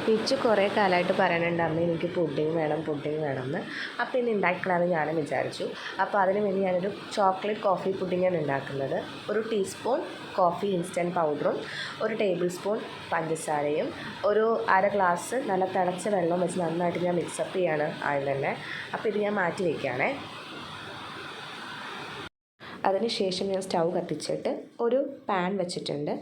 നിച്ചു കുറേ കാലമായിട്ട് പറയുന്നുണ്ട് അമ്മ എനിക്ക് പുഡിങ് വേണമെന്ന്. അപ്പോൾ ഇന്ന് ഉണ്ടാക്കണമെന്ന് ഞാനും വിചാരിച്ചു. അപ്പോൾ അതിന് വേണ്ടി ഞാനൊരു ചോക്ലേറ്റ് കോഫി പുഡിങ്ങാണ് ഉണ്ടാക്കുന്നത്. ഒരു ടീസ്പൂൺ കോഫി ഇൻസ്റ്റൻറ്റ് പൗഡറും 1 ടേബിൾ സ്പൂൺ പഞ്ചസാരയും ഒരു അര ഗ്ലാസ് നല്ല തിളച്ച വെള്ളം വെച്ച് നന്നായിട്ട് ഞാൻ മിക്സപ്പ് ചെയ്യാണ് ആദ്യം തന്നെ. അപ്പോൾ ഇത് ഞാൻ മാറ്റി വയ്ക്കുകയാണേ. അതിനുശേഷം ഞാൻ സ്റ്റൗ കത്തിച്ചിട്ട് ഒരു പാൻ വെച്ചിട്ടുണ്ട്.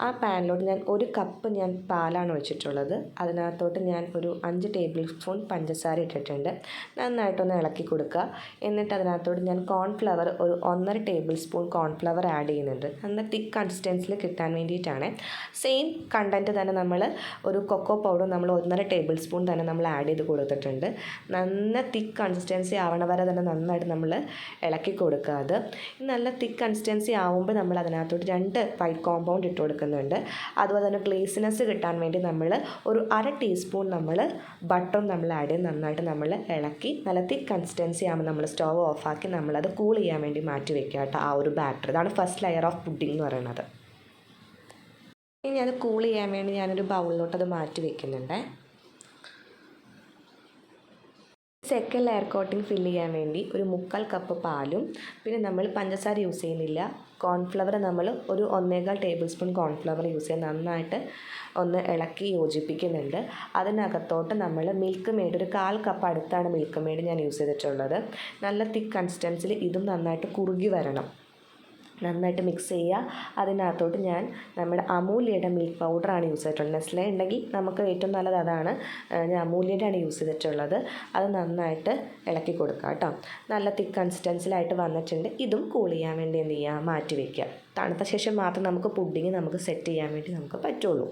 ആ പാനിലോട്ട് ഞാൻ 1 കപ്പ് പാലാണ് ഒഴിച്ചിട്ടുള്ളത്. അതിനകത്തോട്ട് ഞാൻ ഒരു 5 ടേബിൾ സ്പൂൺ പഞ്ചസാര ഇട്ടിട്ടുണ്ട്. നന്നായിട്ടൊന്ന് ഇളക്കി കൊടുക്കുക. എന്നിട്ട് അതിനകത്തോട്ട് ഞാൻ കോൺഫ്ലവർ ഒരു 1.5 ടേബിൾ സ്പൂൺ കോൺഫ്ലവർ ആഡ് ചെയ്യുന്നുണ്ട്. നന്ന തിക്ക് കൺസിസ്റ്റൻസിൽ കിട്ടാൻ വേണ്ടിയിട്ടാണ്. സെയിം കണ്ടൻറ്റ് തന്നെ നമ്മൾ ഒരു കൊക്കോ പൗഡർ നമ്മൾ 1.5 ടേബിൾ സ്പൂൺ തന്നെ നമ്മൾ ആഡ് ചെയ്ത് കൊടുത്തിട്ടുണ്ട്. നന്ന തിക്ക് കൺസിസ്റ്റൻസി ആവണ വരെ തന്നെ നന്നായിട്ട് നമ്മൾ ഇളക്കി കൊടുക്കുക. അത് നല്ല തിക്ക് കൺസിസ്റ്റൻസി ആവുമ്പോൾ നമ്മൾ അതിനകത്തോട്ട് 2 വൈറ്റ് കോമ്പൗണ്ട് ഇട്ട് കൊടുക്കുന്നുണ്ട്. അതുപോലെ തന്നെ ഗ്ലേസിനെസ് കിട്ടാൻ വേണ്ടി നമ്മൾ ഒരു 1/2 ടീസ്പൂൺ നമ്മൾ ബട്ടറും നമ്മൾ ആഡ് ചെയ്ത് നന്നായിട്ട് നമ്മൾ ഇളക്കി നല്ല തിക്ക് കൺസിസ്റ്റൻസി ആകുമ്പോൾ നമ്മൾ സ്റ്റവ് ഓഫാക്കി നമ്മളത് കൂൾ ചെയ്യാൻ വേണ്ടി മാറ്റി വെക്കുക കേട്ടോ. ആ ഒരു ബാറ്റർ ഇതാണ് ഫസ്റ്റ് ലെയർ ഓഫ് പുഡിംഗ് എന്ന് പറയുന്നത്. ഇനി അത് കൂൾ ചെയ്യാൻ വേണ്ടി ഞാനൊരു ബൗളിലോട്ട് അത് മാറ്റി വെക്കുന്നുണ്ട്. സെക്കൻഡ് ലെയർ കോട്ടിങ് ഫില്ല് ചെയ്യാൻ വേണ്ടി ഒരു 3/4 കപ്പ് പാലും പിന്നെ നമ്മൾ പഞ്ചസാര യൂസ് ചെയ്യുന്നില്ല. കോൺഫ്ലവർ നമ്മൾ ഒരു 1.25 ടേബിൾ സ്പൂൺ കോൺഫ്ലവർ യൂസ് ചെയ്ത് നന്നായിട്ട് ഒന്ന് ഇളക്കി യോജിപ്പിക്കുന്നുണ്ട്. അതിനകത്തോട്ട് നമ്മൾ മിൽക്ക് മെയ്ഡ് ഒരു 1/4 കപ്പ് അടുത്താണ് മിൽക്ക് മെയ്ഡ് ഞാൻ യൂസ് ചെയ്തിട്ടുള്ളത്. നല്ല തിക്ക് കൺസിസ്റ്റൻസിൽ ഇതും നന്നായിട്ട് കുറുകി വരണം. നന്നായിട്ട് മിക്സ് ചെയ്യുക. അതിനകത്തോട്ട് ഞാൻ നമ്മുടെ അമൂല്യയുടെ മിൽക്ക് പൗഡറാണ് യൂസ് ചെയ്തിട്ടുള്ളത്. നെസ്ലെ ഉണ്ടെങ്കിൽ നമുക്ക് ഏറ്റവും നല്ലത് അതാണ്. ഞാൻ അമൂല്യയുടെയാണ് യൂസ് ചെയ്തിട്ടുള്ളത്. അത് നന്നായിട്ട് ഇളക്കി കൊടുക്കുക കേട്ടോ. നല്ല തിക്ക് കൺസിസ്റ്റൻസിലായിട്ട് വന്നിട്ടുണ്ട്. ഇതും കൂൾ ചെയ്യാൻ വേണ്ടി എന്ത് ചെയ്യുക, മാറ്റി വയ്ക്കുക. തണുത്ത ശേഷം മാത്രം നമുക്ക് പുഡിങ് നമുക്ക് സെറ്റ് ചെയ്യാൻ വേണ്ടി നമുക്ക് പറ്റുള്ളൂ.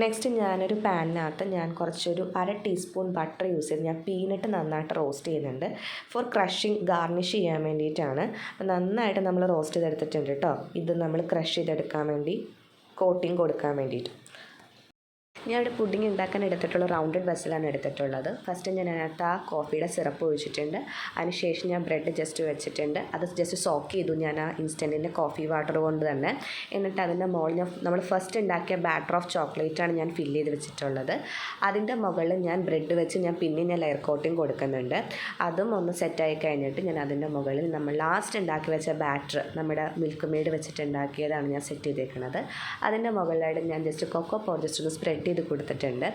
നെക്സ്റ്റ് ഞാനൊരു പാനിനകത്ത് ഞാൻ കുറച്ചൊരു 1/2 ടീസ്പൂൺ ബട്ടർ യൂസ് ചെയ്ത് ഞാൻ പീനട്ട് നന്നായിട്ട് റോസ്റ്റ് ചെയ്യുന്നുണ്ട്. ഫോർ ക്രഷിങ് ഗാർണിഷ് ചെയ്യാൻ വേണ്ടിയിട്ടാണ്. അപ്പോൾ നന്നായിട്ട് നമ്മൾ റോസ്റ്റ് ചെയ്തെടുത്തിട്ടുണ്ട് കേട്ടോ. ഇത് നമ്മൾ ക്രഷ് ചെയ്തെടുക്കാൻ വേണ്ടി കോട്ടിങ് കൊടുക്കാൻ വേണ്ടിയിട്ട്. ഞാൻ ഇവിടെ പുഡിങ് ഉണ്ടാക്കാൻ എടുത്തിട്ടുള്ള റൗണ്ടഡ് വെസലാണ് എടുത്തിട്ടുള്ളത്. ഫസ്റ്റ് ഞാൻ അതിനകത്ത് ആ കോഫിയുടെ സിറപ്പ് ഒഴിച്ചിട്ടുണ്ട്. അതിനുശേഷം ഞാൻ ബ്രെഡ് ജസ്റ്റ് വെച്ചിട്ടുണ്ട്. അത് ജസ്റ്റ് സോക്ക് ചെയ്തു ഞാൻ ആ ഇൻസ്റ്റൻറ്റിൻ്റെ കോഫി വാട്ടർ കൊണ്ട് തന്നെ. എന്നിട്ട് അതിൻ്റെ മുകളിൽ നമ്മൾ ഫസ്റ്റ് ഉണ്ടാക്കിയ ബാറ്റർ ഓഫ് ചോക്ലേറ്റാണ് ഞാൻ ഫില്ല് ചെയ്ത് വെച്ചിട്ടുള്ളത്. അതിൻ്റെ മുകളിൽ ഞാൻ ബ്രെഡ് വെച്ച് ഞാൻ ലെയർ കോട്ടിങ് കൊടുക്കുന്നുണ്ട്. അതും ഒന്ന് സെറ്റായി കഴിഞ്ഞിട്ട് ഞാൻ അതിൻ്റെ മുകളിൽ നമ്മൾ ലാസ്റ്റ് ഉണ്ടാക്കി വെച്ച ബാറ്റർ നമ്മുടെ മിൽക്ക് മെയ്ഡ് വെച്ചിട്ടുണ്ടാക്കിയതാണ് ഞാൻ സെറ്റ് ചെയ്തേക്കുന്നത്. അതിൻ്റെ മുകളിലായിട്ട് ഞാൻ ജസ്റ്റ് കൊക്കോ പൗഡർ ജസ്റ്റ് ഒന്ന് സ്പ്രെഡ് ചെയ്ത് കൊടുത്തിട്ടുണ്ട്.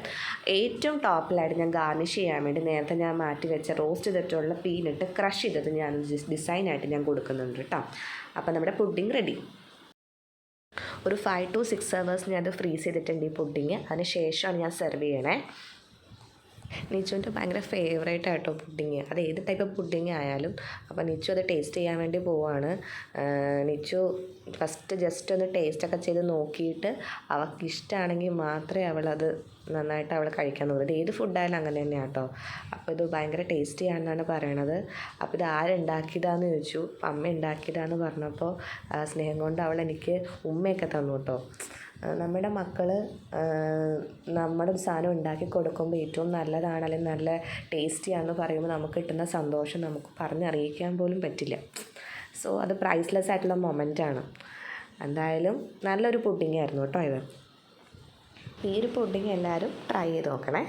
ഏറ്റവും ടോപ്പിലായിട്ട് ഞാൻ ഗാർണിഷ് ചെയ്യാൻ വേണ്ടി നേരത്തെ ഞാൻ മാറ്റി വെച്ച റോസ്റ്റ് ചെയ്തിട്ടുള്ള പീനട്ട് ക്രഷ് ചെയ്തത് ഞാൻ ഡിസൈനായിട്ട് ഞാൻ കൊടുക്കുന്നുണ്ട് കേട്ടോ. അപ്പോൾ നമ്മുടെ പുഡിങ് റെഡി. ഒരു 5 to 6 hours ഞാൻ അത് ഫ്രീസ് ചെയ്തിട്ടുണ്ട് ഈ പുഡിങ്. അതിന് ശേഷമാണ് ഞാൻ സെർവ് ചെയ്യണേ. നിച്ചുവിൻ്റെ ഭയങ്കര ഫേവറേറ്റ് ആയിട്ടോ പുഡിങ്. അത് ഏത് ടൈപ്പ് പുഡിങ് ആയാലും. അപ്പോൾ നിച്ചു അത് ടേസ്റ്റ് ചെയ്യാൻ വേണ്ടി പോവാണ്. നിച്ചു ഫസ്റ്റ് ജസ്റ്റ് ഒന്ന് ടേസ്റ്റൊക്കെ ചെയ്ത് നോക്കിയിട്ട് അവൾക്ക് ഇഷ്ടമാണെങ്കിൽ മാത്രമേ അവളത് നന്നായിട്ട് അവൾ കഴിക്കാൻ തോന്നുന്നത്. ഏത് ഫുഡായാലും അങ്ങനെ തന്നെയാണ് കേട്ടോ. അപ്പോൾ ഇത് ഭയങ്കര ടേസ്റ്റി ആണെന്നാണ് പറയണത്. അപ്പോൾ ഇത് ആരുണ്ടാക്കിയതാണെന്ന് ചോദിച്ചു. അമ്മ ഉണ്ടാക്കിയതാണെന്ന് പറഞ്ഞപ്പോൾ സ്നേഹം കൊണ്ട് അവൾ എനിക്ക് ഉമ്മയൊക്കെ തന്നു കേട്ടോ. നമ്മുടെ മക്കൾ നമ്മുടെ ഒരു സാധനം ഉണ്ടാക്കി കൊടുക്കുമ്പോൾ ഏറ്റവും നല്ലതാണ് അല്ലെങ്കിൽ നല്ല ടേസ്റ്റിയാണെന്ന് പറയുമ്പോൾ നമുക്ക് കിട്ടുന്ന സന്തോഷം നമുക്ക് പറഞ്ഞറിയിക്കാൻ പോലും പറ്റില്ല. സോ അത് പ്രൈസ്ലെസ് ആയിട്ടുള്ള മൊമെൻ്റാണ്. എന്തായാലും നല്ലൊരു പുഡിംഗ് ആയിരുന്നു കേട്ടോ ഇത്. ഈ ഒരു പുഡിംഗ് എല്ലാവരും ട്രൈ ചെയ്ത് നോക്കണേ.